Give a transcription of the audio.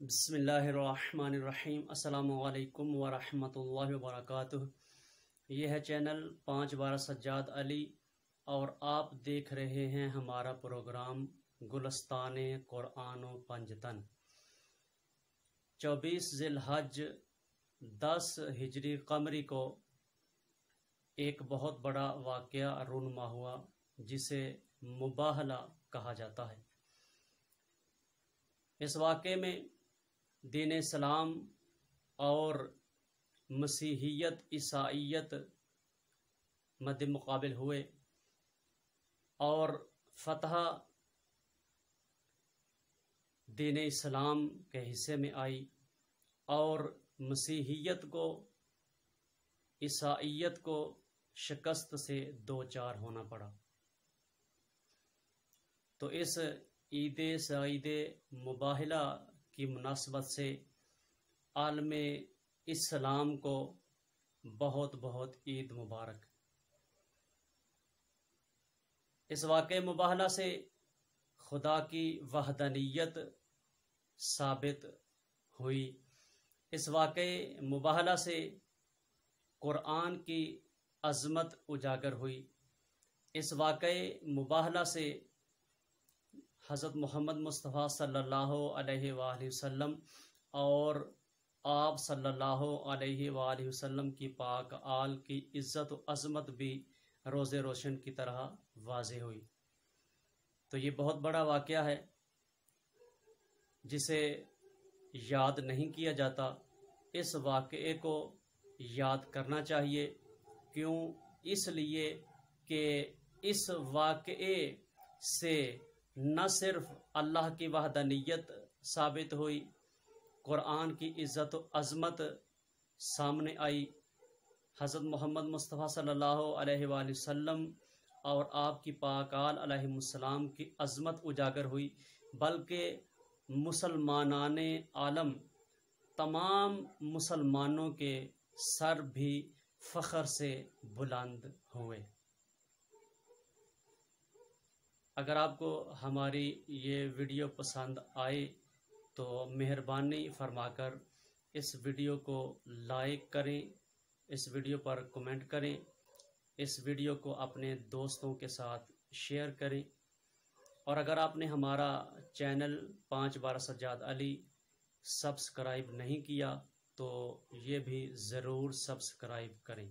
بسم اللہ الرحمن الرحیم۔ السلام علیکم ورحمۃ اللہ وبرکاتہ۔ یہ ہے چینل 5 بارہ سجاد علی اور آپ دیکھ رہے ہیں ہمارا پروگرام گلستان قرآن و پنجتن۔ 24 ذی الحج 10 ہجری قمری کو ایک بہت بڑا واقعہ رونما ہوا جسے مباہلہ کہا جاتا ہے۔ اس واقعے میں دین اسلام اور مسیحیت عیسائیت مد مقابل ہوئے اور فتح دین اسلام کے حصے میں آئی اور مسیحیت کو عیسائیت کو شکست سے دوچار ہونا پڑا۔ تو اس عید سعید مباہلہ کی مناسبت سے عالم اسلام کو بہت بہت عید مبارک۔ اس واقع مباہلہ سے خدا کی وحدانیت ثابت ہوئی۔ اس واقع مباہلہ سے قرآن کی عظمت اجاگر ہوئی۔ اس واقع مباہلہ سے حضرت محمد مصطفیٰ صلی اللہ علیہ وآلہ وسلم اور آپ صلی اللہ علیہ وآلہ وسلم کی پاک آل کی عزت و عظمت بھی روز روشن کی طرح واضح ہوئی۔ تو یہ بہت بڑا واقعہ ہے جسے یاد نہیں کیا جاتا۔ اس واقعے کو یاد کرنا چاہیے۔ کیوں؟ اس لیے کہ اس واقعے سے نہ صرف اللہ کی وحدانیت ثابت ہوئی، قرآن کی عزت و عظمت سامنے آئی، حضرت محمد مصطفیٰ صلی اللہ علیہ وآلہ وسلم اور آپ کی پاک آل علیہ السلام کی عظمت اجاگر ہوئی، بلکہ مسلمانان عالم تمام مسلمانوں کے سر بھی فخر سے بلند ہوئے۔ اگر آپ کو ہماری یہ ویڈیو پسند آئے تو مہربانی فرما کر اس ویڈیو کو لائک کریں، اس ویڈیو پر کمنٹ کریں، اس ویڈیو کو اپنے دوستوں کے ساتھ شیئر کریں، اور اگر آپ نے ہمارا چینل 5 بارہ سجاد علی سبسکرائب نہیں کیا تو یہ بھی ضرور سبسکرائب کریں۔